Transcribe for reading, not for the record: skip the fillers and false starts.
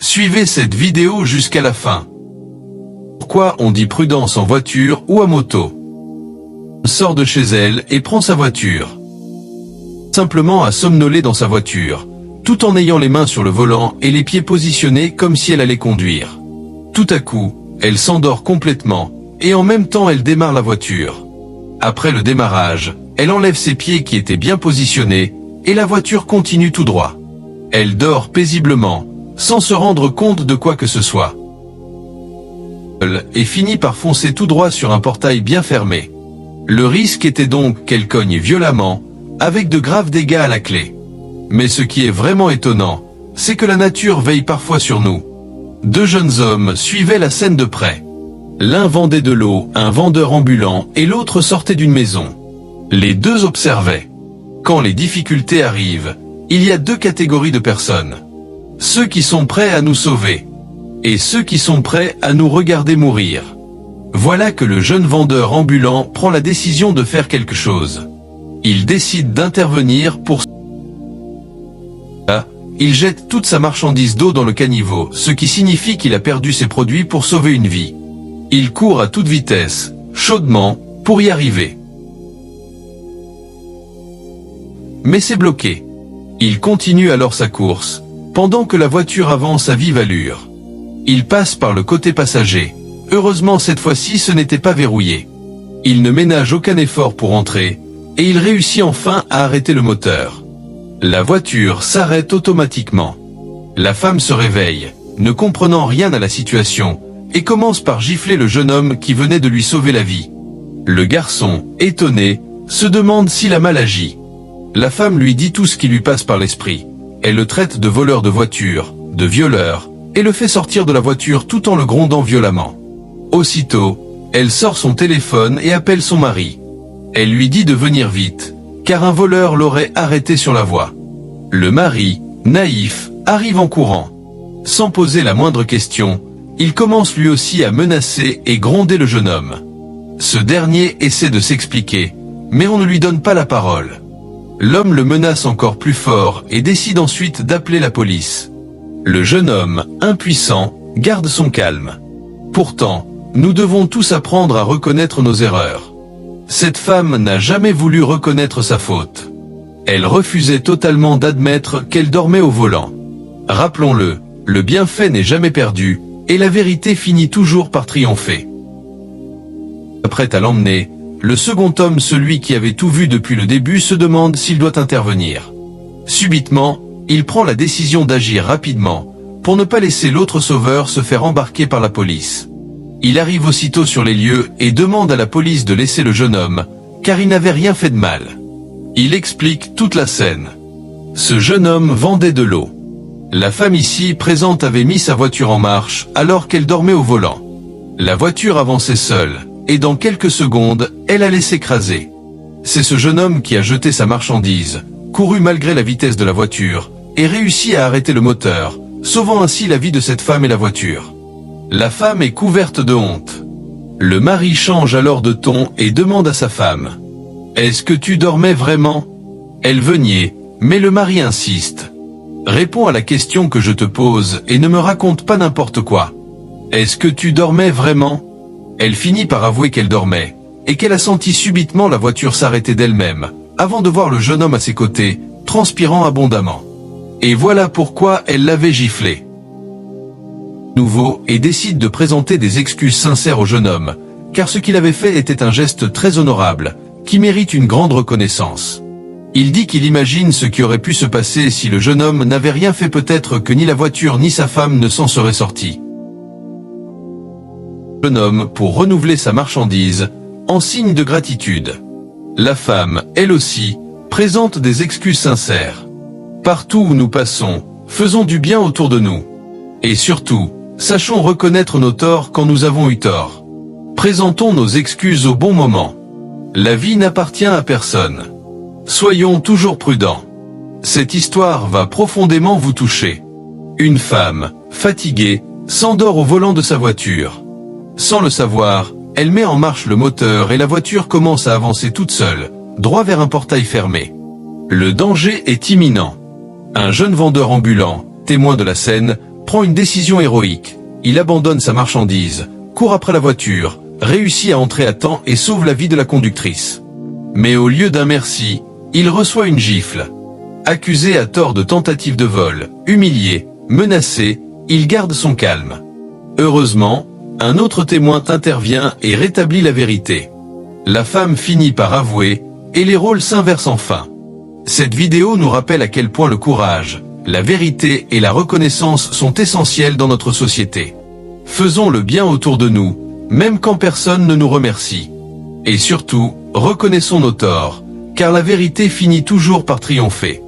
Suivez cette vidéo jusqu'à la fin. Pourquoi on dit prudence en voiture ou à moto? Sort de chez elle et prend sa voiture. Simplement à somnoler dans sa voiture, tout en ayant les mains sur le volant et les pieds positionnés comme si elle allait conduire. Tout à coup, elle s'endort complètement, et en même temps elle démarre la voiture. Après le démarrage, elle enlève ses pieds qui étaient bien positionnés, et la voiture continue tout droit. Elle dort paisiblement, sans se rendre compte de quoi que ce soit. Et finit par foncer tout droit sur un portail bien fermé. Le risque était donc qu'elle cogne violemment, avec de graves dégâts à la clé. Mais ce qui est vraiment étonnant, c'est que la nature veille parfois sur nous. Deux jeunes hommes suivaient la scène de près. L'un vendait de l'eau, un vendeur ambulant, et l'autre sortait d'une maison. Les deux observaient. Quand les difficultés arrivent, il y a deux catégories de personnes. Ceux qui sont prêts à nous sauver, et ceux qui sont prêts à nous regarder mourir. Voilà que le jeune vendeur ambulant prend la décision de faire quelque chose. Il décide d'intervenir pour... Il jette toute sa marchandise d'eau dans le caniveau, ce qui signifie qu'il a perdu ses produits pour sauver une vie. Il court à toute vitesse, chaudement, pour y arriver. Mais c'est bloqué. Il continue alors sa course, pendant que la voiture avance à vive allure. Il passe par le côté passager. Heureusement cette fois-ci ce n'était pas verrouillé. Il ne ménage aucun effort pour entrer, et il réussit enfin à arrêter le moteur. La voiture s'arrête automatiquement. La femme se réveille, ne comprenant rien à la situation, et commence par gifler le jeune homme qui venait de lui sauver la vie. Le garçon, étonné, se demande s'il a mal agi. La femme lui dit tout ce qui lui passe par l'esprit. Elle le traite de voleur de voiture, de violeur, et le fait sortir de la voiture tout en le grondant violemment. Aussitôt, elle sort son téléphone et appelle son mari. Elle lui dit de venir vite, car un voleur l'aurait arrêté sur la voie. Le mari, naïf, arrive en courant. Sans poser la moindre question, il commence lui aussi à menacer et gronder le jeune homme. Ce dernier essaie de s'expliquer, mais on ne lui donne pas la parole. L'homme le menace encore plus fort et décide ensuite d'appeler la police. Le jeune homme, impuissant, garde son calme. Pourtant, nous devons tous apprendre à reconnaître nos erreurs. Cette femme n'a jamais voulu reconnaître sa faute. Elle refusait totalement d'admettre qu'elle dormait au volant. Rappelons-le, le bienfait n'est jamais perdu, et la vérité finit toujours par triompher. Prêt à l'emmener, le second homme, celui qui avait tout vu depuis le début, se demande s'il doit intervenir. Subitement, il prend la décision d'agir rapidement, pour ne pas laisser l'autre sauveur se faire embarquer par la police. Il arrive aussitôt sur les lieux et demande à la police de laisser le jeune homme, car il n'avait rien fait de mal. Il explique toute la scène. Ce jeune homme vendait de l'eau. La femme ici présente avait mis sa voiture en marche alors qu'elle dormait au volant. La voiture avançait seule, et dans quelques secondes, elle allait s'écraser. C'est ce jeune homme qui a jeté sa marchandise, couru malgré la vitesse de la voiture, et réussi à arrêter le moteur, sauvant ainsi la vie de cette femme et la voiture. La femme est couverte de honte. Le mari change alors de ton et demande à sa femme: « Est-ce que tu dormais vraiment ?» Elle veut nier, mais le mari insiste. « Réponds à la question que je te pose et ne me raconte pas n'importe quoi. Est-ce que tu dormais vraiment ?» Elle finit par avouer qu'elle dormait, et qu'elle a senti subitement la voiture s'arrêter d'elle-même, avant de voir le jeune homme à ses côtés, transpirant abondamment. Et voilà pourquoi elle l'avait giflé. Nouveau, et décide de présenter des excuses sincères au jeune homme, car ce qu'il avait fait était un geste très honorable, qui mérite une grande reconnaissance. Il dit qu'il imagine ce qui aurait pu se passer si le jeune homme n'avait rien fait, peut-être que ni la voiture ni sa femme ne s'en seraient sortis. Le jeune homme pour renouveler sa marchandise, en signe de gratitude. La femme, elle aussi, présente des excuses sincères. Partout où nous passons, faisons du bien autour de nous. Et surtout, sachons reconnaître nos torts quand nous avons eu tort. Présentons nos excuses au bon moment. La vie n'appartient à personne. Soyons toujours prudents. Cette histoire va profondément vous toucher. Une femme, fatiguée, s'endort au volant de sa voiture. Sans le savoir, elle met en marche le moteur et la voiture commence à avancer toute seule, droit vers un portail fermé. Le danger est imminent. Un jeune vendeur ambulant, témoin de la scène, prend une décision héroïque. Il abandonne sa marchandise, court après la voiture, réussit à entrer à temps et sauve la vie de la conductrice. Mais au lieu d'un merci, il reçoit une gifle. Accusé à tort de tentative de vol, humilié, menacé, il garde son calme. Heureusement, un autre témoin intervient et rétablit la vérité. La femme finit par avouer, et les rôles s'inversent enfin. Cette vidéo nous rappelle à quel point le courage, la vérité et la reconnaissance sont essentiels dans notre société. Faisons le bien autour de nous, même quand personne ne nous remercie. Et surtout, reconnaissons nos torts, car la vérité finit toujours par triompher.